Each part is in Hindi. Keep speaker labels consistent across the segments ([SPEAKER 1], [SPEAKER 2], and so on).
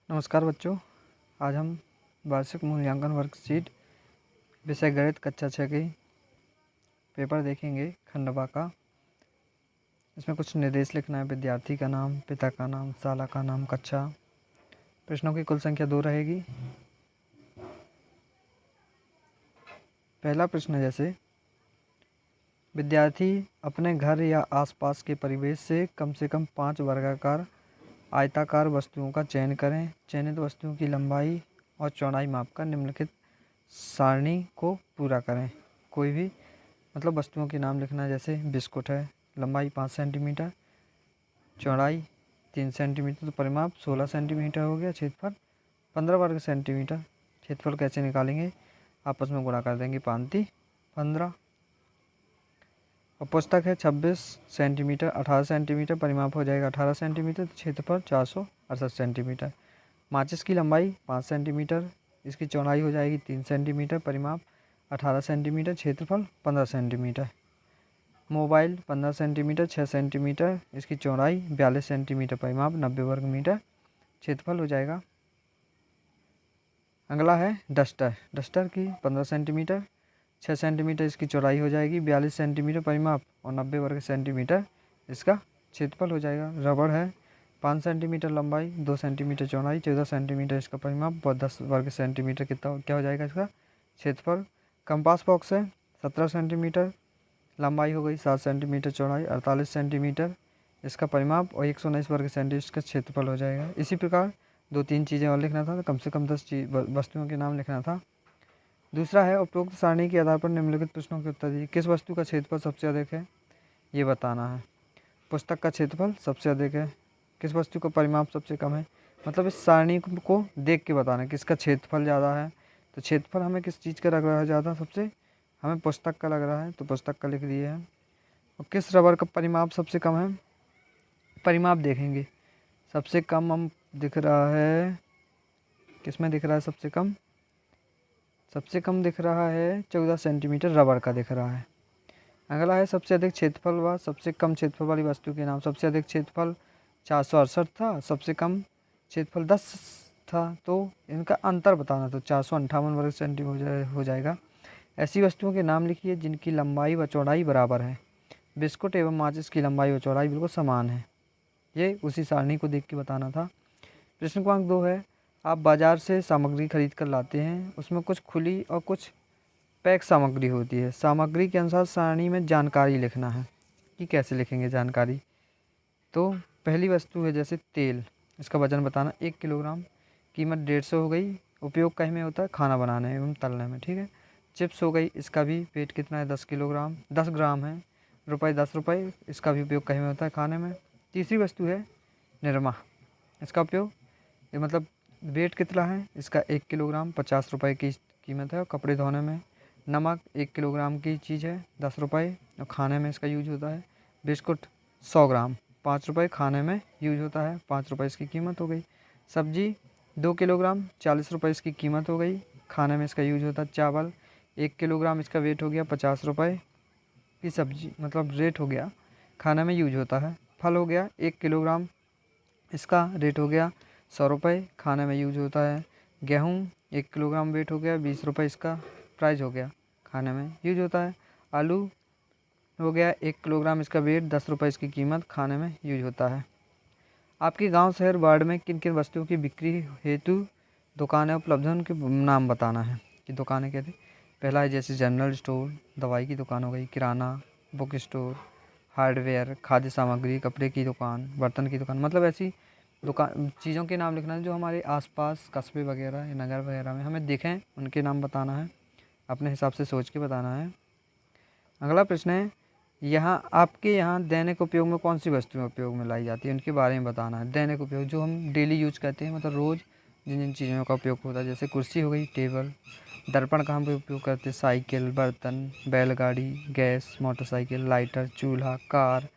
[SPEAKER 1] नमस्कार बच्चों, आज हम वार्षिक मूल्यांकन वर्कशीट विषय गणित कक्षा 6 की पेपर देखेंगे खंड ब का। इसमें कुछ निर्देश लिखना है। विद्यार्थी का नाम, पिता का नाम, शाला का नाम, कक्षा। प्रश्नों की कुल संख्या 2 रहेगी। पहला प्रश्न है जैसे विद्यार्थी अपने घर या आसपास के परिवेश से कम 5 वर्गाकार आयताकार वस्तुओं का चयन करें। चयनित वस्तुओं की लंबाई और चौड़ाई मापकर निम्नलिखित सारणी को पूरा करें। कोई भी वस्तुओं के नाम लिखना है। जैसे बिस्कुट है, लंबाई 5 सेंटीमीटर, चौड़ाई 3 सेंटीमीटर, तो परिमाप 16 सेंटीमीटर हो गया। क्षेत्रफल 15 वर्ग सेंटीमीटर। क्षेत्रफल कैसे निकालेंगे? आपस में गुणा कर देंगे, 5 15। और पुस्तक है 26 सेंटीमीटर, 18 सेंटीमीटर, परिमाप हो जाएगा 18 सेंटीमीटर, तो क्षेत्रफल 468 सेंटीमीटर। माचिस की लंबाई 5 सेंटीमीटर, इसकी चौड़ाई हो जाएगी 3 सेंटीमीटर, परिमाप 18 सेंटीमीटर, क्षेत्रफल 15 सेंटीमीटर। मोबाइल 15 सेंटीमीटर, 6 सेंटीमीटर, इसकी चौड़ाई 42 सेंटीमीटर, परिमाप 90 वर्ग मीटर, क्षेत्रफल हो जाएगा। अगला है डस्टर। डस्टर की 15 सेंटीमीटर, 6 सेंटीमीटर इसकी चौड़ाई हो जाएगी, 42 सेंटीमीटर परिमाप और 90 वर्ग सेंटीमीटर इसका क्षेत्रफल हो जाएगा। रबड़ है 5 सेंटीमीटर लंबाई, 2 सेंटीमीटर चौड़ाई, 14 सेंटीमीटर इसका परिमाप और 10 वर्ग सेंटीमीटर कितना क्या हो जाएगा इसका क्षेत्रफल। कंपास बॉक्स है 17 सेंटीमीटर लंबाई हो गई, 7 सेंटीमीटर चौड़ाई, 48 सेंटीमीटर इसका परिमाप और 119 वर्ग सेंटीमीटर इसका क्षेत्रफल हो जाएगा। इसी प्रकार 2-3 चीज़ें और लिखना था, तो कम से कम 10 वस्तुओं के नाम लिखना था। दूसरा है उपरोक्त सारणी के आधार पर निम्नलिखित प्रश्नों के उत्तर दीजिए। किस वस्तु का क्षेत्रफल सबसे अधिक है, ये बताना है। पुस्तक का क्षेत्रफल सबसे अधिक है। किस वस्तु का परिमाप सबसे कम है, इस सारणी को देख के बताना है किसका क्षेत्रफल ज़्यादा है। तो क्षेत्रफल हमें किस चीज़ का लग रहा है ज़्यादा, सबसे हमें पुस्तक का लग रहा है, तो पुस्तक का लिख दिए है। और किस रबर का परिमाप सबसे कम है, परिमाप देखेंगे। सबसे कम हम दिख रहा है, किसमें दिख रहा है सबसे कम? सबसे कम दिख रहा है 14 सेंटीमीटर रबर का दिख रहा है। अगला है सबसे अधिक क्षेत्रफल व सबसे कम क्षेत्रफल वाली वस्तु के नाम। सबसे अधिक क्षेत्रफल 468 था, सबसे कम क्षेत्रफल 10 था, तो इनका अंतर बताना, तो 458 वर्ग सेंटीमीटर हो जाएगा। ऐसी वस्तुओं के नाम लिखिए जिनकी लंबाई व चौड़ाई बराबर है। बिस्कुट एवं माचिस की लंबाई व चौड़ाई बिल्कुल समान है। ये उसी सारणी को देख के बताना था। प्रश्न क्रमांक 2 है, आप बाज़ार से सामग्री खरीद कर लाते हैं, उसमें कुछ खुली और कुछ पैक सामग्री होती है। सामग्री के अनुसार सारणी में जानकारी लिखना है कि कैसे लिखेंगे जानकारी। तो पहली वस्तु है जैसे तेल, इसका वजन बताना 1 किलोग्राम, कीमत 150 हो गई। उपयोग कहीं में होता है, खाना बनाने एवं तलने में, ठीक है। चिप्स हो गई, इसका भी वेट कितना है 10 ग्राम है। रुपये 10 रुपये, इसका भी उपयोग कहीं में होता है, खाने में। तीसरी वस्तु है निरमा, इसका उपयोग वेट कितना है इसका 1 किलोग्राम, 50 रुपये की कीमत है और कपड़े धोने में। नमक 1 किलोग्राम की चीज़ है, 10 रुपये और खाने में इसका यूज होता है। बिस्कुट 100 ग्राम, 5 रुपये, खाने में यूज होता है, 5 रुपये इसकी कीमत हो गई। सब्जी 2 किलोग्राम, 40 रुपये इसकी कीमत हो गई, खाने में इसका यूज होता है। चावल 1 किलोग्राम, इसका वेट हो गया 50 रुपये की सब्जी, रेट हो गया, खाने में यूज होता है। फल हो गया 1 किलोग्राम, इसका रेट हो गया 100 रुपये, खाने में यूज होता है। गेहूँ 1 किलोग्राम, वेट हो गया 20 रुपये, इसका प्राइस हो गया, खाने में यूज होता है। आलू हो गया 1 किलोग्राम, इसका वेट 10 रुपये, इसकी कीमत, खाने में यूज होता है। आपके गांव, शहर, वार्ड में किन किन वस्तुओं की बिक्री हेतु दुकानें उपलब्ध हैं, उनके नाम बताना है कि दुकानें क्या थी। पहला है जैसे जनरल स्टोर, दवाई की दुकान हो गई, किराना, बुक स्टोर, हार्डवेयर, खाद्य सामग्री, कपड़े की दुकान, बर्तन की दुकान। ऐसी दुकान चीज़ों के नाम लिखना है जो हमारे आसपास कस्बे वगैरह या नगर वगैरह में हमें दिखें, उनके नाम बताना है, अपने हिसाब से सोच के बताना है। अगला प्रश्न है, आपके यहाँ दैनिक उपयोग में कौन सी वस्तुएं उपयोग में लाई जाती है, उनके बारे में बताना है। दैनिक उपयोग जो हम डेली यूज करते हैं, रोज़ जिन जिन चीज़ों का उपयोग होता है, जैसे कुर्सी हो गई, टेबल। दर्पण का हम उपयोग करते हैं, साइकिल, बर्तन, बैलगाड़ी, गैस, मोटरसाइकिल, लाइटर, चूल्हा, कार,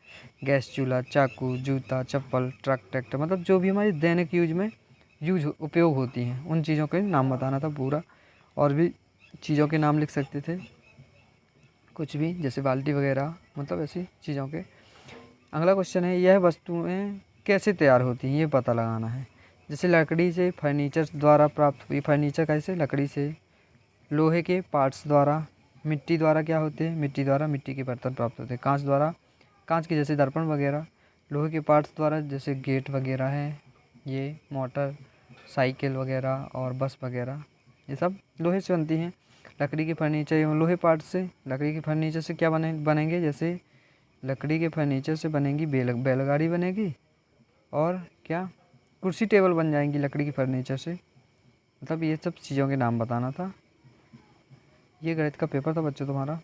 [SPEAKER 1] गैस चूल्हा, चाकू, जूता, चप्पल, ट्रक, ट्रैक्टर। जो भी हमारी दैनिक यूज में उपयोग होती हैं, उन चीज़ों के नाम बताना था पूरा। और भी चीज़ों के नाम लिख सकते थे, कुछ भी, जैसे बाल्टी वगैरह, ऐसी चीज़ों के। अगला क्वेश्चन है, यह वस्तुएं कैसे तैयार होती हैं, ये पता लगाना है। जैसे लकड़ी से फर्नीचर द्वारा प्राप्त हुई, फर्नीचर कैसे, लकड़ी से। लोहे के पार्ट्स द्वारा। मिट्टी द्वारा क्या होते हैं, मिट्टी द्वारा मिट्टी के बर्तन प्राप्त होते हैं। कांच द्वारा, कांच के जैसे दर्पण वगैरह। लोहे के पार्ट्स द्वारा जैसे गेट वगैरह हैं, ये मोटर, साइकिल वगैरह और बस वगैरह, ये सब लोहे से बनती हैं। लकड़ी के फर्नीचर एवं लोहे पार्ट से, लकड़ी के फर्नीचर से क्या बनेंगे, जैसे लकड़ी के फर्नीचर से बनेंगी बैलगाड़ी बनेगी, और क्या, कुर्सी टेबल बन जाएंगी लकड़ी के फर्नीचर से। मतलब ये सब चीज़ों के नाम बताना था। ये गणित का पेपर था बच्चों तुम्हारा।